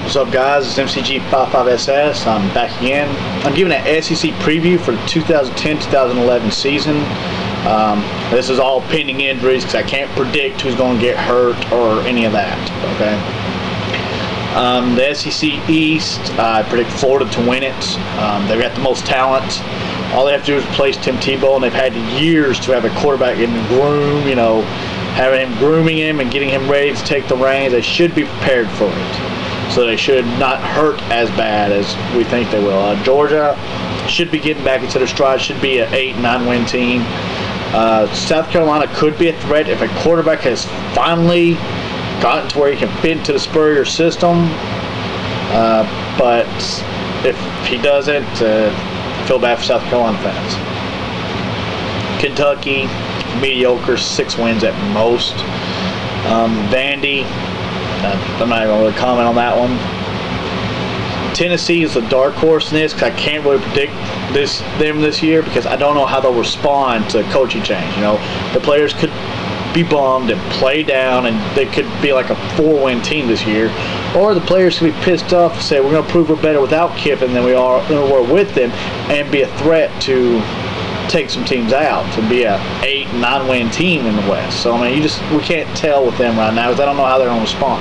What's up, guys? It's MCG55SS. I'm back again. I'm giving an SEC preview for the 2010-2011 season. This is all pending injuries because I can't predict who's going to get hurt or any of that. Okay. The SEC East, I predict Florida to win it. They've got the most talent. All they have to do is replace Tim Tebow, and they've had years to have a quarterback in the groom, having him, grooming him and getting him ready to take the reins. They should be prepared for it. So they should not hurt as bad as we think they will. Georgia should be getting back into their stride, should be an 8-9 win team. South Carolina could be a threat if a quarterback has finally gotten to where he can fit into the Spurrier system. But if he doesn't, feel bad for South Carolina fans. Kentucky, mediocre, 6 wins at most. Vandy, I'm not even going to really comment on that one. Tennessee is a dark horse in this because I can't really predict them this year because I don't know how they'll respond to coaching change. The players could be bummed and play down, and they could be like a 4-win team this year, or the players could be pissed off and say we're going to prove we're better without Kiffin than we were with them, and be a threat to take some teams out and be a 8-9 win team in the West. So I mean, we can't tell with them right now because I don't know how they're going to respond.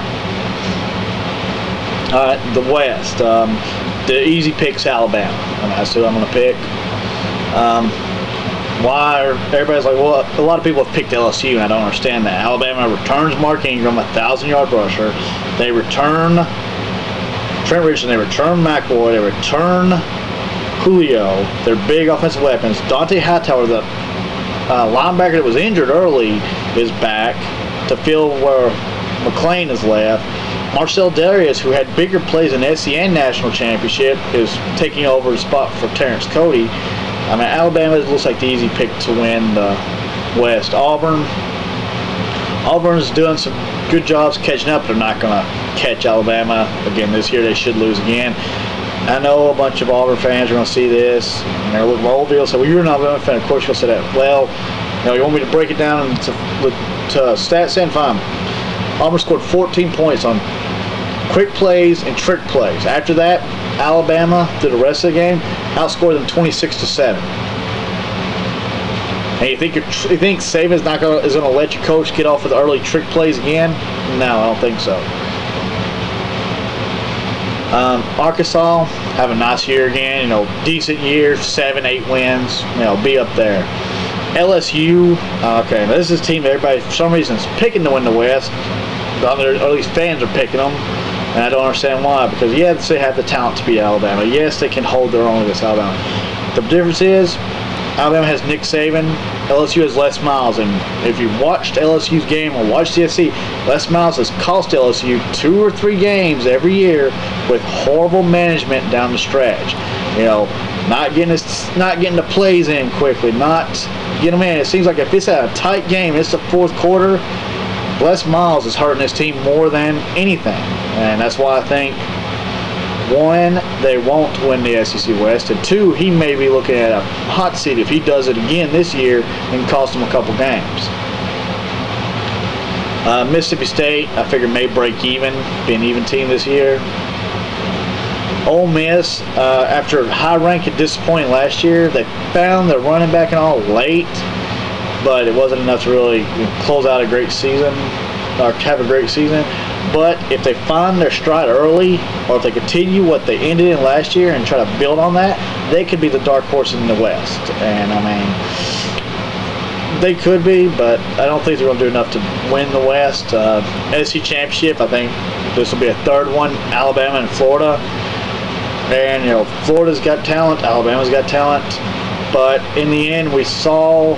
All right, the West. The easy pick's Alabama. That's who I'm going to pick. Why? Everybody's like, well, a lot of people have picked LSU, and I don't understand that. Alabama returns Mark Ingram, a 1,000-yard rusher. They return Trent Richardson. They return McElroy. They return Julio. They're big offensive weapons. Dante Hightower, the linebacker that was injured early, is back to fill where McClain is left. Marcel Darius, who had bigger plays in the SEC National Championship, is taking over the spot for Terrence Cody. I mean, Alabama looks like the easy pick to win the West. Auburn's doing some good jobs catching up. They're not going to catch Alabama again this year. They should lose again. I know a bunch of Auburn fans are going to see this, and they're looking at Oldville and say, well, you're not an Alabama fan. Of course you'll say that. Well, you want me to break it down to stats and fine. Auburn scored 14 points on quick plays and trick plays. After that, Alabama, through the rest of the game, outscored them 26-7. And you think Saban is going to let your coach get off with the early trick plays again? No, I don't think so. Arkansas have a nice year again. Decent year, 7-8 wins. Be up there. LSU, okay, this is a team that everybody for some reason is picking to win the West. Or at least fans are picking them. And I don't understand why, because yes, they have the talent to beat Alabama. Yes, they can hold their own against Alabama. The difference is Alabama has Nick Saban, LSU has Les Miles, and if you watched LSU's game or watched the SEC, Les Miles has cost LSU 2 or 3 games every year with horrible management down the stretch. Not getting the plays in quickly, not getting them in. It seems like if it's a tight game, it's the fourth quarter, Les Miles is hurting this team more than anything. And that's why I think, 1, they won't win the SEC West, and 2, he may be looking at a hot seat if he does it again this year and cost him a couple games. Mississippi State, I figure may break even, be an even team this year. Ole Miss, after high rank and disappointing last year, they found their running back and all late, but it wasn't enough to really close out a great season or have a great season. But if they find their stride early, or if they continue what they ended in last year and try to build on that, they could be the dark horse in the West. And I mean, they could be, but I don't think they're going to do enough to win the West. SEC Championship, I think this will be a third one. Alabama and Florida. And Florida's got talent, Alabama's got talent, but in the end, we saw.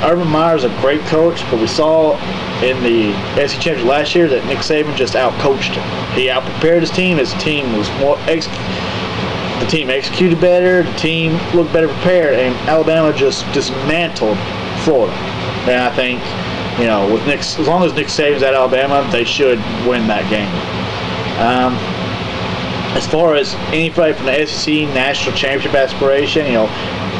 Urban Meyer's a great coach, but we saw in the SEC Championship last year that Nick Saban just outcoached him. He outprepared his team. His team was the team executed better. The team looked better prepared, and Alabama just dismantled Florida. And I think, with as long as Nick Saban's at Alabama, they should win that game. As far as anybody from the SEC National Championship aspiration,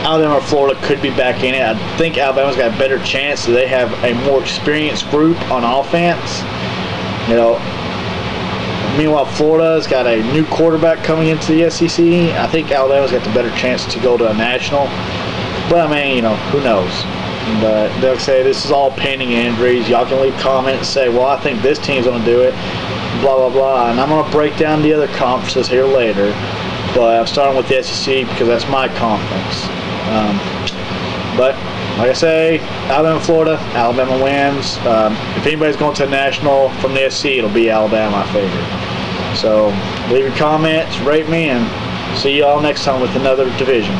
Alabama or Florida could be back in it. I think Alabama's got a better chance, so they have a more experienced group on offense. Meanwhile, Florida's got a new quarterback coming into the SEC. I think Alabama's got the better chance to go to a national. But, I mean, you know, who knows? But they'll say this is all painting injuries. Y'all can leave comments and say, well, I think this team's going to do it, blah, blah, blah. And I'm going to break down the other conferences here later. But I'm starting with the SEC because that's my conference. But, like I say, Alabama, Florida, Alabama wins. If anybody's going to a national from the SEC, it'll be Alabama, I figure. So, leave your comments, rate me, and see y'all next time with another division.